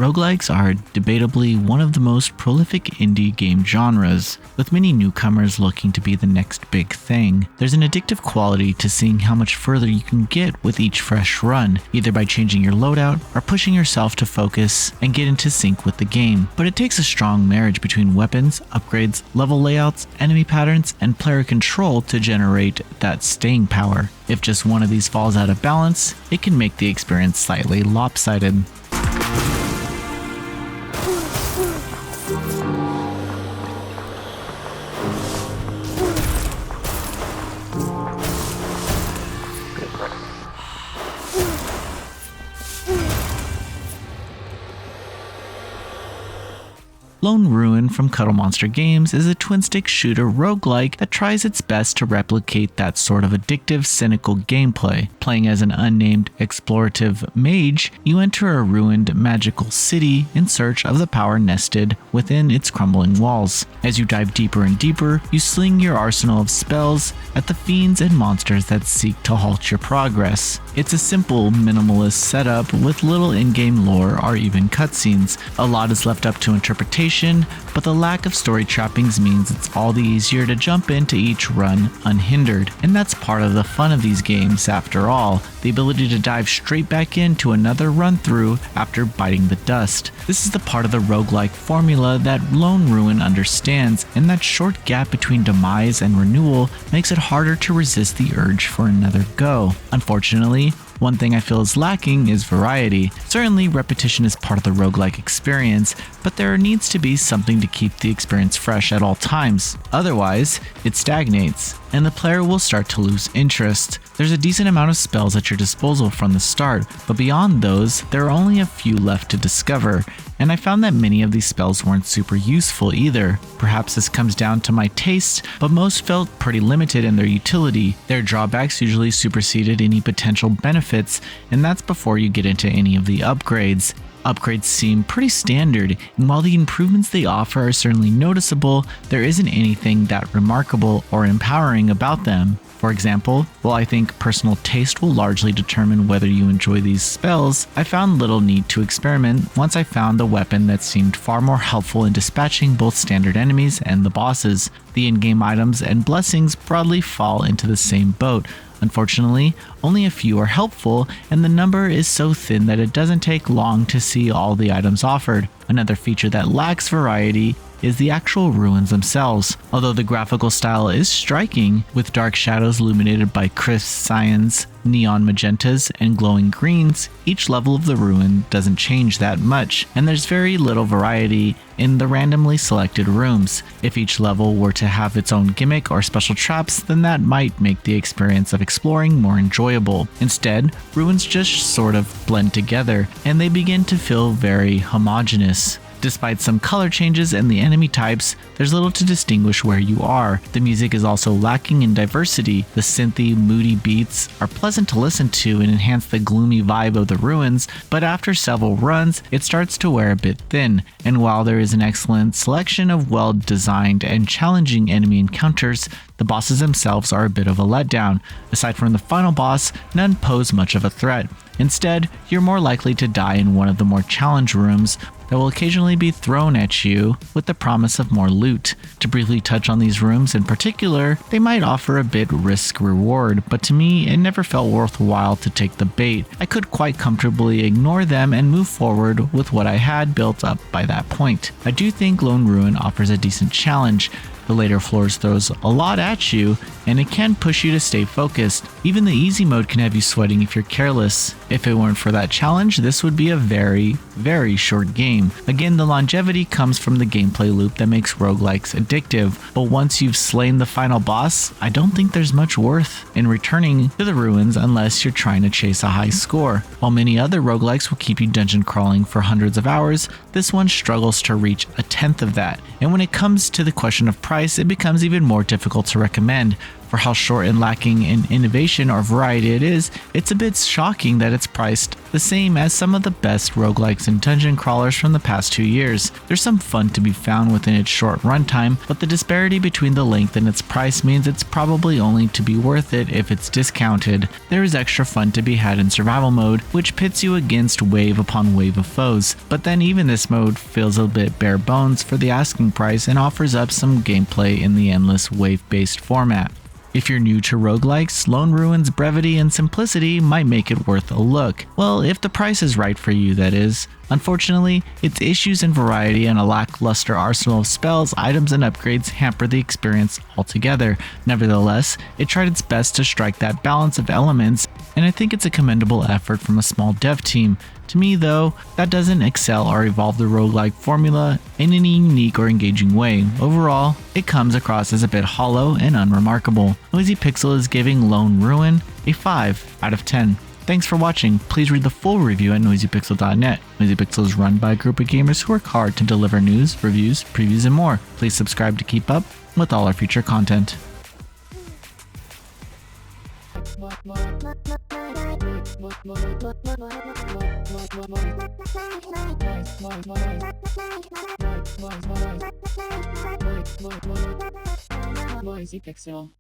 Roguelikes are debatably one of the most prolific indie game genres, with many newcomers looking to be the next big thing. There's an addictive quality to seeing how much further you can get with each fresh run, either by changing your loadout or pushing yourself to focus and get into sync with the game. But it takes a strong marriage between weapons, upgrades, level layouts, enemy patterns, and player control to generate that staying power. If just one of these falls out of balance, it can make the experience slightly lopsided. Lone Ruin from Cuddle Monster Games is a twin-stick shooter roguelike that tries its best to replicate that sort of addictive, cynical gameplay. Playing as an unnamed explorative mage, you enter a ruined magical city in search of the power nested within its crumbling walls. As you dive deeper and deeper, you sling your arsenal of spells at the fiends and monsters that seek to halt your progress. It's a simple, minimalist setup with little in-game lore or even cutscenes. A lot is left up to interpretation, but the lack of story trappings means it's all the easier to jump into each run unhindered. And that's part of the fun of these games after all, the ability to dive straight back into another run through after biting the dust. This is the part of the roguelike formula that Lone Ruin understands, and that short gap between demise and renewal makes it harder to resist the urge for another go. Unfortunately, one thing I feel is lacking is variety. Certainly, repetition is part of the roguelike experience, but there needs to be something to keep the experience fresh at all times. Otherwise, it stagnates, and the player will start to lose interest. There's a decent amount of spells at your disposal from the start, but beyond those, there are only a few left to discover, and I found that many of these spells weren't super useful either. Perhaps this comes down to my taste, but most felt pretty limited in their utility. Their drawbacks usually superseded any potential benefits, and that's before you get into any of the upgrades. Upgrades seem pretty standard, and while the improvements they offer are certainly noticeable, there isn't anything that remarkable or empowering about them. For example, while I think personal taste will largely determine whether you enjoy these spells, I found little need to experiment once I found a weapon that seemed far more helpful in dispatching both standard enemies and the bosses. The in-game items and blessings broadly fall into the same boat. Unfortunately, only a few are helpful, and the number is so thin that it doesn't take long to see all the items offered. Another feature that lacks variety is the actual ruins themselves. Although the graphical style is striking, with dark shadows illuminated by crisp cyans, neon magentas, and glowing greens, each level of the ruin doesn't change that much, and there's very little variety in the randomly selected rooms. If each level were to have its own gimmick or special traps, then that might make the experience of exploring more enjoyable. Instead, ruins just sort of blend together, and they begin to feel very homogeneous. Despite some color changes and the enemy types, there's little to distinguish where you are. The music is also lacking in diversity. The synthy, moody beats are pleasant to listen to and enhance the gloomy vibe of the ruins, but after several runs, it starts to wear a bit thin. And while there is an excellent selection of well-designed and challenging enemy encounters, the bosses themselves are a bit of a letdown. Aside from the final boss, none pose much of a threat. Instead, you're more likely to die in one of the more challenge rooms that will occasionally be thrown at you with the promise of more loot. To briefly touch on these rooms in particular, they might offer a bit risk-reward, but to me, it never felt worthwhile to take the bait. I could quite comfortably ignore them and move forward with what I had built up by that point. I do think Lone Ruin offers a decent challenge. The later floors throws a lot at you, and it can push you to stay focused. Even the easy mode can have you sweating if you're careless. If it weren't for that challenge, this would be a very, very short game. Again, the longevity comes from the gameplay loop that makes roguelikes addictive, but once you've slain the final boss, I don't think there's much worth in returning to the ruins unless you're trying to chase a high score. While many other roguelikes will keep you dungeon crawling for hundreds of hours, this one struggles to reach a tenth of that. And when it comes to the question of price, it becomes even more difficult to recommend. For how short and lacking in innovation or variety it is, it's a bit shocking that it's priced the same as some of the best roguelikes and dungeon crawlers from the past 2 years. There's some fun to be found within its short runtime, but the disparity between the length and its price means it's probably only to be worth it if it's discounted. There is extra fun to be had in survival mode, which pits you against wave upon wave of foes, but then even this mode feels a bit bare bones for the asking price and offers up some gameplay in the endless wave-based format. If you're new to roguelikes, Lone Ruin's brevity and simplicity might make it worth a look. Well, if the price is right for you, that is. Unfortunately, its issues in variety and a lackluster arsenal of spells, items, and upgrades hamper the experience altogether. Nevertheless, it tried its best to strike that balance of elements, and I think it's a commendable effort from a small dev team. To me though, that doesn't excel or evolve the roguelike formula in any unique or engaging way. Overall, it comes across as a bit hollow and unremarkable. Noisy Pixel is giving Lone Ruin a 5 out of 10. Thanks for watching. Please read the full review at noisypixel.net. Noisy Pixel is run by a group of gamers who work hard to deliver news, reviews, previews, and more. Please subscribe to keep up with all our future content. Noisy Pixel.